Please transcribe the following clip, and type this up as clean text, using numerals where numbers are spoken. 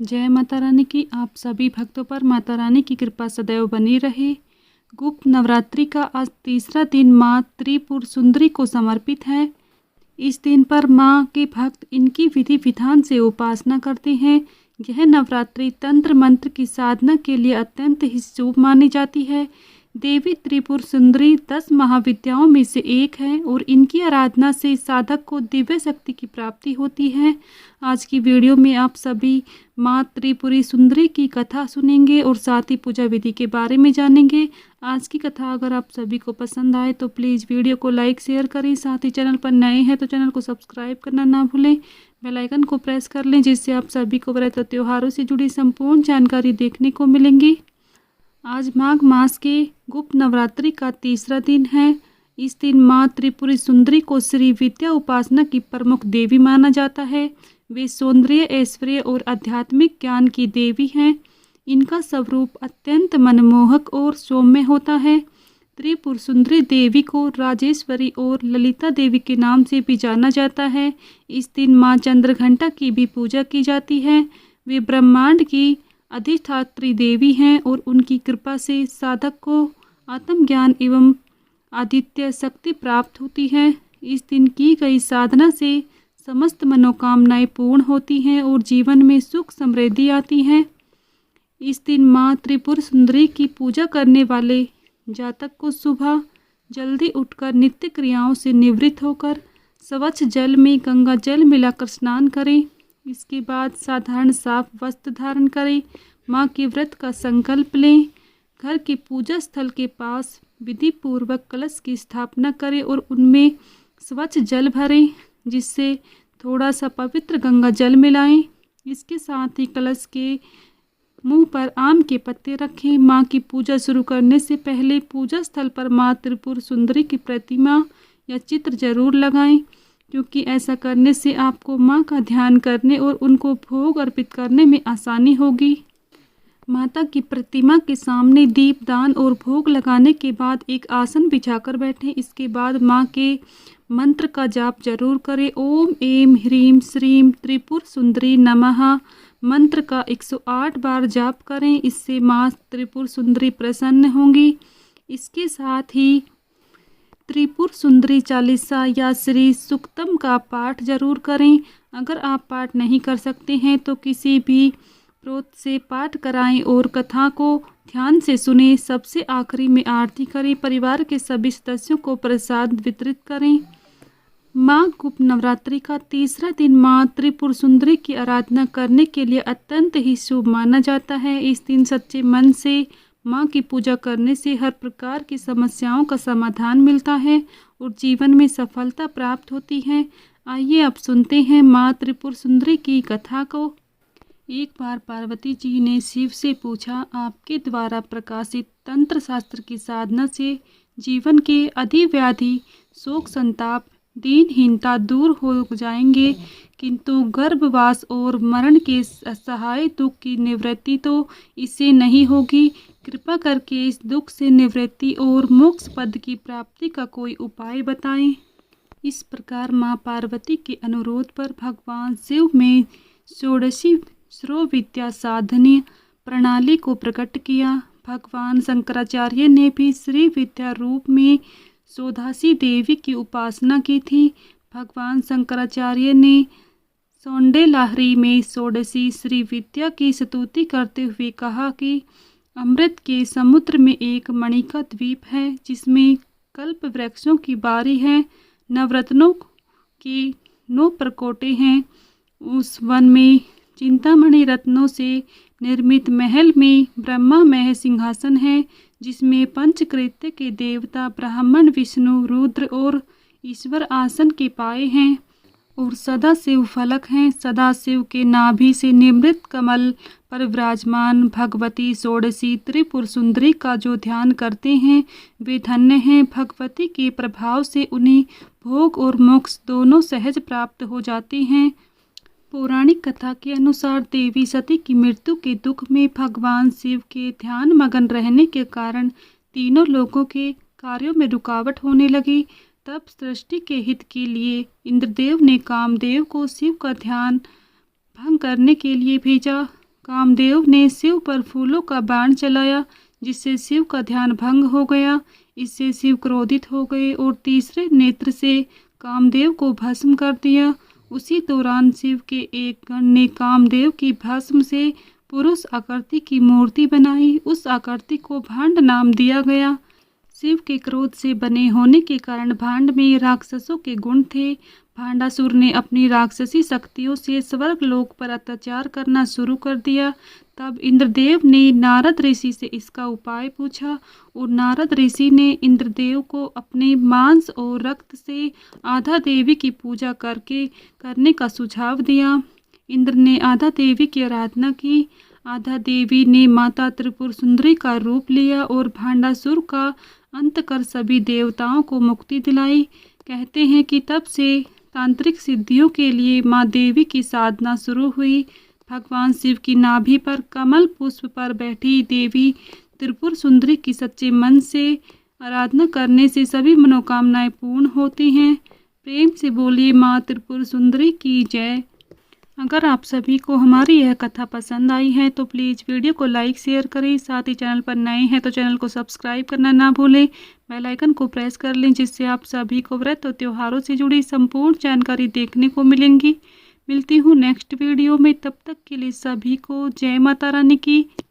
जय माता रानी की आप सभी भक्तों पर माता रानी की कृपा सदैव बनी रहे। गुप्त नवरात्रि का आज तीसरा दिन माँ त्रिपुर सुंदरी को समर्पित है। इस दिन पर माँ के भक्त इनकी विधि विधान से उपासना करते हैं। यह नवरात्रि तंत्र मंत्र की साधना के लिए अत्यंत ही शुभ मानी जाती है। देवी त्रिपुर सुंदरी 10 महाविद्याओं में से एक है और इनकी आराधना से साधक को दिव्य शक्ति की प्राप्ति होती है। आज की वीडियो में आप सभी माँ त्रिपुरी सुंदरी की कथा सुनेंगे और साथ ही पूजा विधि के बारे में जानेंगे। आज की कथा अगर आप सभी को पसंद आए तो प्लीज़ वीडियो को लाइक शेयर करें। साथ ही चैनल पर नए हैं तो चैनल को सब्सक्राइब करना ना भूलें। बेल आइकन को प्रेस कर लें जिससे आप सभी को व्रत और त्योहारों से जुड़ी संपूर्ण जानकारी देखने को मिलेंगी। आज माघ मास के गुप्त नवरात्रि का तीसरा दिन है। इस दिन माँ त्रिपुरी सुंदरी को श्री विद्या उपासना की प्रमुख देवी माना जाता है। वे सौंदर्य, ऐश्वर्य और आध्यात्मिक ज्ञान की देवी हैं। इनका स्वरूप अत्यंत मनमोहक और सौम्य होता है। त्रिपुर सुंदरी देवी को राजेश्वरी और ललिता देवी के नाम से भी जाना जाता है। इस दिन माँ चंद्रघंटा की भी पूजा की जाती है। वे ब्रह्मांड की अधिष्ठात्री देवी हैं और उनकी कृपा से साधक को आत्मज्ञान एवं आदित्य शक्ति प्राप्त होती है। इस दिन की गई साधना से समस्त मनोकामनाएं पूर्ण होती हैं और जीवन में सुख समृद्धि आती है। इस दिन माँ त्रिपुर सुंदरी की पूजा करने वाले जातक को सुबह जल्दी उठकर नित्य क्रियाओं से निवृत्त होकर स्वच्छ जल में गंगा जल मिलाकर स्नान करें। इसके बाद साधारण साफ वस्त्र धारण करें। माँ के व्रत का संकल्प लें। घर के पूजा स्थल के पास विधि पूर्वक कलश की स्थापना करें और उनमें स्वच्छ जल भरें, जिससे थोड़ा सा पवित्र गंगा जल मिलाएं। इसके साथ ही कलश के मुंह पर आम के पत्ते रखें। माँ की पूजा शुरू करने से पहले पूजा स्थल पर माँ त्रिपुर सुंदरी की प्रतिमा या चित्र जरूर लगाएं, क्योंकि ऐसा करने से आपको माँ का ध्यान करने और उनको भोग अर्पित करने में आसानी होगी। माता की प्रतिमा के सामने दीप दान और भोग लगाने के बाद एक आसन बिछाकर बैठें। इसके बाद माँ के मंत्र का जाप जरूर करें। ओम ऐं ह्रीं श्रीं त्रिपुर सुंदरी नमः मंत्र का 108 बार जाप करें। इससे माँ त्रिपुर सुंदरी प्रसन्न होंगी। इसके साथ ही त्रिपुर सुंदरी चालीसा या श्री सुक्तम का पाठ जरूर करें। अगर आप पाठ नहीं कर सकते हैं तो किसी भी प्रोत से पाठ कराएं और कथा को ध्यान से सुनें। सबसे आखिरी में आरती करें। परिवार के सभी सदस्यों को प्रसाद वितरित करें। माँ गुप्त नवरात्रि का तीसरा दिन माँ त्रिपुर सुंदरी की आराधना करने के लिए अत्यंत ही शुभ माना जाता है। इस दिन सच्चे मन से माँ की पूजा करने से हर प्रकार की समस्याओं का समाधान मिलता है और जीवन में सफलता प्राप्त होती है। आइए अब सुनते हैं माँ त्रिपुर सुंदरी की कथा को। एक बार पार्वती जी ने शिव से पूछा, आपके द्वारा प्रकाशित तंत्र शास्त्र की साधना से जीवन के अधिव्याधि, शोक, संताप, दीनहीनता दूर हो जाएंगे, किंतु गर्भवास और मरण के असहाय दुख की निवृत्ति तो इससे नहीं होगी। कृपा करके इस दुख से निवृत्ति और मोक्ष पद की प्राप्ति का कोई उपाय बताएं। इस प्रकार माँ पार्वती के अनुरोध पर भगवान शिव में षोडशी श्रो विद्या साधनीय प्रणाली को प्रकट किया। भगवान शंकराचार्य ने भी श्री विद्या रूप में सौदासी देवी की उपासना की थी। भगवान शंकराचार्य ने सौंडे लाहरी में षोडशी श्री विद्या की स्तुति करते हुए कहा कि अमृत के समुद्र में एक मणि का द्वीप है, जिसमें कल्प वृक्षों की बारी है, नवरत्नों के 9 प्रकोटे हैं। उस वन में चिंतामणि रत्नों से निर्मित महल में ब्रह्मामय सिंहासन है, जिसमें पंचकृत्य के देवता ब्राह्मण, विष्णु, रुद्र और ईश्वर आसन के पाए हैं और सदाशिव फलक हैं। सदाशिव के नाभि से निर्मित कमल पर विराजमान भगवती षोडशी त्रिपुर सुंदरी का जो ध्यान करते हैं वे धन्य हैं। भगवती के प्रभाव से उन्हें भोग और मोक्ष दोनों सहज प्राप्त हो जाते हैं। पौराणिक कथा के अनुसार देवी सती की मृत्यु के दुख में भगवान शिव के ध्यान मगन रहने के कारण तीनों लोगों के कार्यों में रुकावट होने लगी। तब सृष्टि के हित के लिए इंद्रदेव ने कामदेव को शिव का ध्यान भंग करने के लिए भेजा। कामदेव ने शिव पर फूलों का बाण चलाया, जिससे शिव का ध्यान भंग हो गया। इससे शिव क्रोधित हो गए और तीसरे नेत्र से कामदेव को भस्म कर दिया। उसी दौरान शिव के एक गण ने कामदेव की भस्म से पुरुष आकृति की मूर्ति बनाई। उस आकृति को भांड नाम दिया गया। शिव के क्रोध से बने होने के कारण भांड में राक्षसों के गुण थे। भांडासुर ने अपनी राक्षसी शक्तियों से स्वर्ग लोक पर अत्याचार करना शुरू कर दिया। तब इंद्रदेव ने नारद ऋषि से इसका उपाय पूछा और नारद ऋषि ने इंद्रदेव को अपने मांस और रक्त से आधा देवी की पूजा करने का सुझाव दिया। इंद्र ने आधा देवी की आराधना की। आधा देवी ने माता त्रिपुर सुंदरी का रूप लिया और भांडासुर का अंत कर सभी देवताओं को मुक्ति दिलाई। कहते हैं कि तब से तांत्रिक सिद्धियों के लिए माँ देवी की साधना शुरू हुई। भगवान शिव की नाभि पर कमल पुष्प पर बैठी देवी त्रिपुर सुंदरी की सच्चे मन से आराधना करने से सभी मनोकामनाएं पूर्ण होती हैं। प्रेम से बोलिए माँ त्रिपुर सुंदरी की जय। अगर आप सभी को हमारी यह कथा पसंद आई है तो प्लीज़ वीडियो को लाइक शेयर करें। साथ ही चैनल पर नए हैं तो चैनल को सब्सक्राइब करना ना भूलें। बेल आइकन को प्रेस कर लें, जिससे आप सभी को व्रत और त्योहारों से जुड़ी संपूर्ण जानकारी देखने को मिलेंगी। मिलती हूँ नेक्स्ट वीडियो में, तब तक के लिए सभी को जय माता रानी की।